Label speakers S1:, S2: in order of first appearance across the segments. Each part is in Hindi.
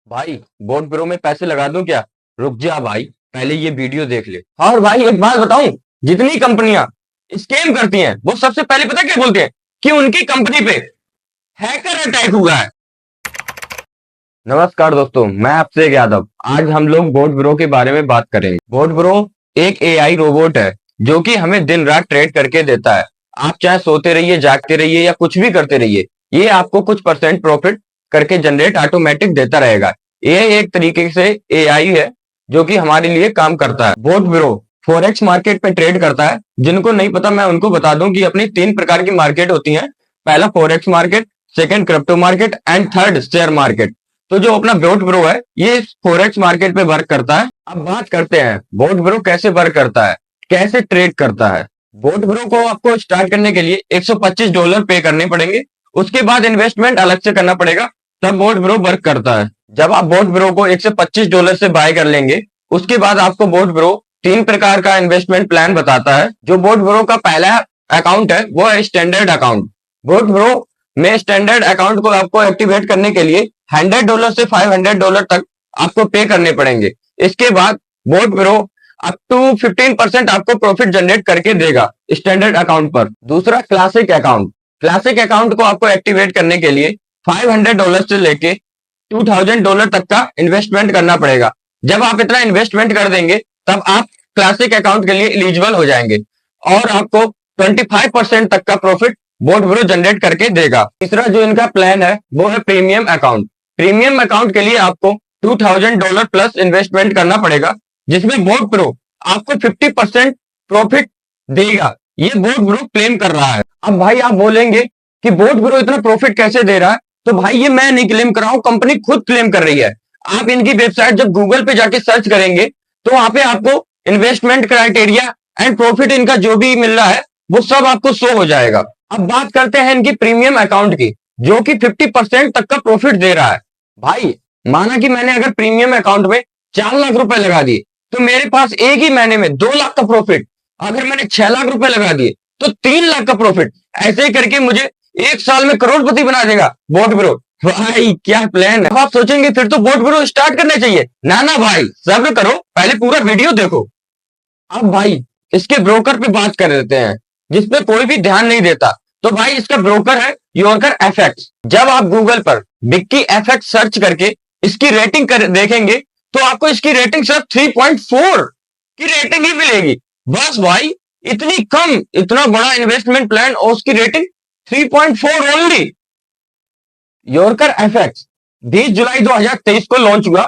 S1: भाई बोट प्रो में पैसे लगा दूं क्या? रुक जा भाई, पहले ये वीडियो देख ले। और भाई एक बात बताऊं, जितनी कंपनियां स्कैम करती हैं वो सबसे पहले पता क्या बोलते हैं कि उनकी कंपनी पे हैकर अटैक हुआ है। नमस्कार दोस्तों, मैं आपसे यादव। आज हम लोग बोट ब्रो के बारे में बात करेंगे। बोट ब्रो एक एआई रोबोट है जो कि हमें दिन रात ट्रेड करके देता है। आप चाहे सोते रहिए, जागते रहिए या कुछ भी करते रहिए, ये आपको कुछ परसेंट प्रॉफिट करके जनरेट ऑटोमेटिक देता रहेगा। ये एक तरीके से एआई है जो कि हमारे लिए काम करता है। बोट ब्रो फॉरेक्स मार्केट पे ट्रेड करता है। जिनको नहीं पता मैं उनको बता दूं कि अपनी 3 प्रकार की मार्केट होती है। पहला forex market, second crypto market and third share market. तो जो अपना बोट ब्रो है ये फॉरेक्स मार्केट पे वर्क करता है। अब बात करते हैं बोट ब्रो कैसे वर्क करता है, कैसे ट्रेड करता है। बोट ब्रो को आपको स्टार्ट करने के लिए $125 पे करने पड़ेंगे। उसके बाद इन्वेस्टमेंट अलग से करना पड़ेगा, तब बोट ब्रो वर्क करता है। जब आप बोट ब्रो को $125 से बाय कर लेंगे, उसके बाद आपको बोट ब्रो 3 प्रकार का इन्वेस्टमेंट प्लान बताता है। जो बोट ब्रो का पहला अकाउंट है वो है स्टैंडर्ड अकाउंट। बोट ब्रो में स्टैंडर्ड अकाउंट को आपको एक्टिवेट करने के लिए $100 से $500 तक आपको पे करने पड़ेंगे। इसके बाद बोट ब्रो अप टू 15% आपको प्रॉफिट जनरेट करके देगा स्टैंडर्ड अकाउंट पर। दूसरा क्लासिक अकाउंट। क्लासिक अकाउंट को आपको एक्टिवेट करने के लिए $500 से लेके $2000 तक का इन्वेस्टमेंट करना पड़ेगा। जब आप इतना इन्वेस्टमेंट कर देंगे तब आप क्लासिक अकाउंट के लिए एलिजिबल हो जाएंगे और आपको 25% तक का प्रॉफिट बोट ब्रो जनरेट करके देगा। तीसरा जो इनका प्लान है वो है प्रीमियम अकाउंट। प्रीमियम अकाउंट के लिए आपको $2000 प्लस इन्वेस्टमेंट करना पड़ेगा, जिसमें बोट ब्रो आपको 50% प्रॉफिट देगा। ये बोट ब्रो क्लेम कर रहा है। अब भाई आप बोलेंगे कि बोट ब्रो इतना प्रॉफिट कैसे दे रहा है? तो भाई ये मैं नहीं क्लेम कर रहा हूं, कंपनी खुद क्लेम कर रही है। आप इनकी वेबसाइट जब गूगल पे जाके सर्च करेंगे तो वहां पे आपको इन्वेस्टमेंट क्राइटेरिया एंड प्रॉफिट इनका जो भी मिल रहा है वो सब आपको शो हो जाएगा। अब बात करते हैं इनकी प्रीमियम अकाउंट की, जो कि 50% तक का प्रॉफिट दे रहा है। भाई माना कि मैंने अगर प्रीमियम अकाउंट में 4 लाख रुपए लगा दिए तो मेरे पास एक ही महीने में 2 लाख का प्रॉफिट। अगर मैंने 6 लाख रुपए लगा दिए तो 3 लाख का प्रॉफिट। ऐसे ही करके मुझे एक साल में करोड़पति बना देगा बोट ब्रो। भाई क्या प्लान है। अब आप सोचेंगे फिर तो बोट ब्रो स्टार्ट करना चाहिए। ना ना भाई, सब्र करो, पहले पूरा वीडियो देखो। अब भाई इसके ब्रोकर पे बात कर देते हैं, जिसपे कोई भी ध्यान नहीं देता। तो भाई इसका ब्रोकर है योरकर एफएक्स। जब आप गूगल पर बिक्की एफएक्स सर्च करके इसकी रेटिंग देखेंगे तो आपको इसकी रेटिंग सिर्फ 3.4 की रेटिंग ही मिलेगी। बस भाई इतनी कम, इतना बड़ा इन्वेस्टमेंट प्लान और उसकी रेटिंग 3.4 ओनली। योरकर एफएक्स 20 जुलाई 2023 को लॉन्च हुआ।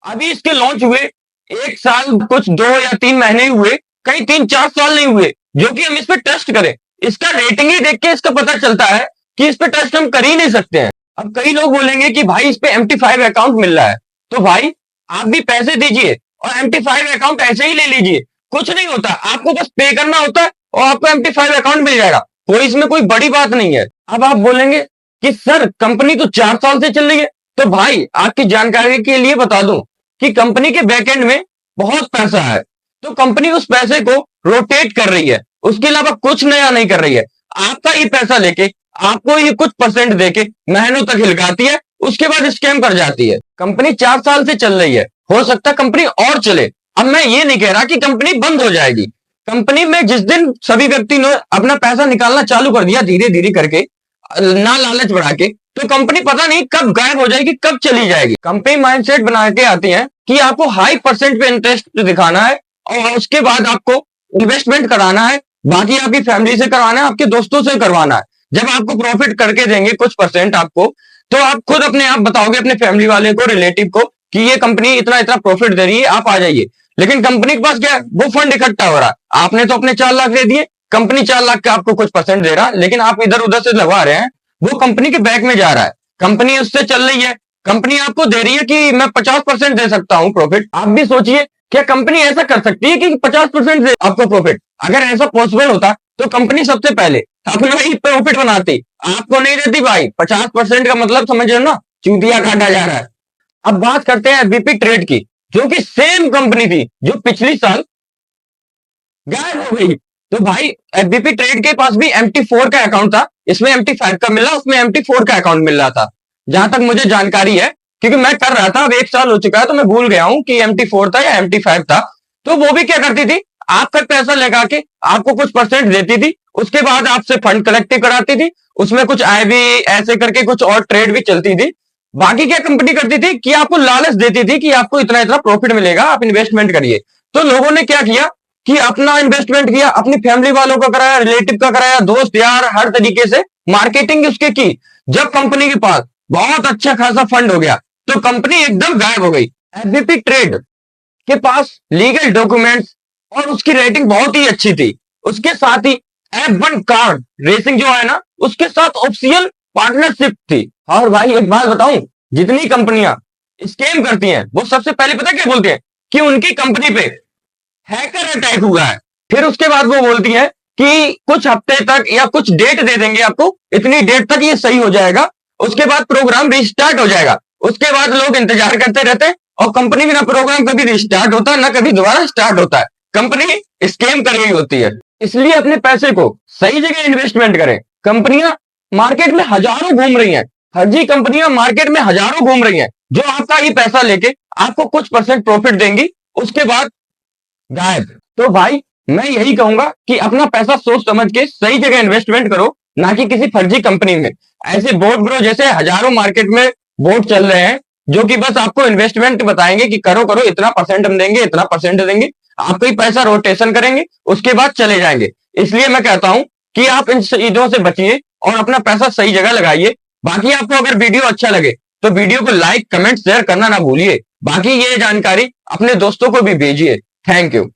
S1: अभी इसके लॉन्च हुए एक साल कुछ 2 या 3 महीने ही हुए, कहीं 3-4 साल नहीं हुए जो कि हम इस पे टेस्ट करें। इसका रेटिंग ही देख के इसका पता चलता है कि इस पे टेस्ट हम कर ही नहीं सकते हैं। अब कई लोग बोलेंगे कि भाई इस पे MT5 अकाउंट मिल रहा है, तो भाई आप भी पैसे दीजिए और MT5 अकाउंट ऐसे ही ले लीजिए। कुछ नहीं होता, आपको बस पे करना होता है और आपको MT5 अकाउंट मिल जाएगा। कोई इसमें कोई बड़ी बात नहीं है। अब आप बोलेंगे कि सर कंपनी तो 4 साल से चल रही है, तो भाई आपकी जानकारी के लिए बता दूं कि कंपनी के बैकएंड में बहुत पैसा है। तो कंपनी उस पैसे को रोटेट कर रही है, उसके अलावा कुछ नया नहीं कर रही है। आपका ये पैसा लेके आपको ये कुछ परसेंट देके महीनों तक हिलकाती है, उसके बाद स्कैम कर जाती है। कंपनी 4 साल से चल रही है, हो सकता है कंपनी और चले। अब मैं ये नहीं कह रहा कि कंपनी बंद हो जाएगी। कंपनी में जिस दिन सभी व्यक्ति ने अपना पैसा निकालना चालू कर दिया धीरे धीरे करके, ना लालच बढ़ा के, तो कंपनी पता नहीं कब गायब हो जाएगी, कब चली जाएगी। कंपनी माइंडसेट बना के आती है कि आपको हाई परसेंट पे इंटरेस्ट दिखाना है और उसके बाद आपको इन्वेस्टमेंट कराना है, बाकी आपकी फैमिली से करवाना है, आपके दोस्तों से करवाना है। जब आपको प्रॉफिट करके देंगे कुछ परसेंट आपको, तो आप खुद अपने आप बताओगे अपने फैमिली वाले को, रिलेटिव को कि ये कंपनी इतना इतना प्रॉफिट दे रही है, आप आ जाइए। लेकिन कंपनी के पास क्या है, वो फंड इकट्ठा हो रहा है। आपने तो अपने 4 लाख दे दिए, कंपनी 4 लाख का आपको कुछ परसेंट दे रहा है, लेकिन आप इधर उधर से लगवा रहे हैं, वो कंपनी के बैंक में जा रहा है। कंपनी उससे चल रही है, कंपनी आपको दे रही है कि मैं 50% दे सकता हूं प्रॉफिट। आप भी सोचिए क्या कंपनी ऐसा कर सकती है कि 50% दे आपको प्रॉफिट? अगर ऐसा पॉसिबल होता तो कंपनी सबसे पहले अपना ही प्रॉफिट बनाती, आपको नहीं देती भाई। 50% का मतलब समझ रहे हो ना, चूतिया काटा जा रहा है। अब बात करते हैं एफबीपी ट्रेड की, जो कि सेम कंपनी थी जो पिछली साल गायब हो गई। तो भाई एफबीपी ट्रेड के पास भी MT4 का अकाउंट था, इसमें MT5 का मिला, उसमें MT4 का अकाउंट मिल रहा था। जहां तक मुझे जानकारी है क्योंकि मैं कर रहा था, अब 1 साल हो चुका है तो मैं भूल गया हूं कि MT4 था या MT5 था। तो वो भी क्या करती थी, आपका पैसा लगा के आपको कुछ परसेंट देती थी, उसके बाद आपसे फंड कलेक्टिव कराती थी, उसमें कुछ आय भी ऐसे करके कुछ और ट्रेड भी चलती थी। बाकी क्या कंपनी करती थी कि आपको लालच देती थी कि आपको इतना इतना प्रॉफिट मिलेगा, आप इन्वेस्टमेंट करिए। तो लोगों ने क्या किया कि अपना इन्वेस्टमेंट किया, अपनी फैमिली वालों का कराया, रिलेटिव का कराया, दोस्त यार हर तरीके से मार्केटिंग उसके की। जब कंपनी के पास बहुत अच्छा खासा फंड हो गया तो कंपनी एकदम गायब हो गई। एफबीपी ट्रेड के पास लीगल डॉक्यूमेंट्स और उसकी रेटिंग बहुत ही अच्छी थी। उसके साथ ही F1 कार्ड रेसिंग जो है ना, उसके साथ ऑफिशियल पार्टनरशिप थी। और भाई एक बात बताऊं, जितनी कंपनियां स्कैम करती हैं वो सबसे पहले पता क्या बोलती हैं कि उनकी कंपनी पे हैकर अटैक हुआ है। फिर उसके बाद वो बोलती है कि कुछ हफ्ते तक या कुछ डेट दे देंगे आपको, इतनी डेट तक ये सही हो जाएगा, उसके बाद प्रोग्राम रिस्टार्ट हो जाएगा। उसके बाद लोग इंतजार करते रहते हैं और कंपनी में ना प्रोग्राम कभी रिस्टार्ट होता है ना कभी दोबारा स्टार्ट होता है। कंपनी स्कैम कर रही होती है। इसलिए अपने पैसे को सही जगह इन्वेस्टमेंट करें। कंपनियां मार्केट में हजारों घूम रही हैं, फर्जी कंपनियां मार्केट में हजारों घूम रही हैं, जो आपका ही पैसा लेके आपको कुछ परसेंट प्रॉफिट देंगी, उसके बाद गायब। तो भाई मैं यही कहूंगा कि अपना पैसा सोच समझ के सही जगह इन्वेस्टमेंट करो, ना कि किसी फर्जी कंपनी में। ऐसे बोट ब्रो जैसे हजारों मार्केट में बोट चल रहे हैं, जो कि बस आपको इन्वेस्टमेंट बताएंगे कि करो करो, इतना परसेंट हम देंगे, इतना परसेंट देंगे, आपको ही पैसा रोटेशन करेंगे, उसके बाद चले जाएंगे। इसलिए मैं कहता हूं कि आप इन चीजों से बचिए और अपना पैसा सही जगह लगाइए। बाकी आपको अगर वीडियो अच्छा लगे तो वीडियो को लाइक कमेंट शेयर करना ना भूलिए। बाकी ये जानकारी अपने दोस्तों को भी भेजिए। Thank you.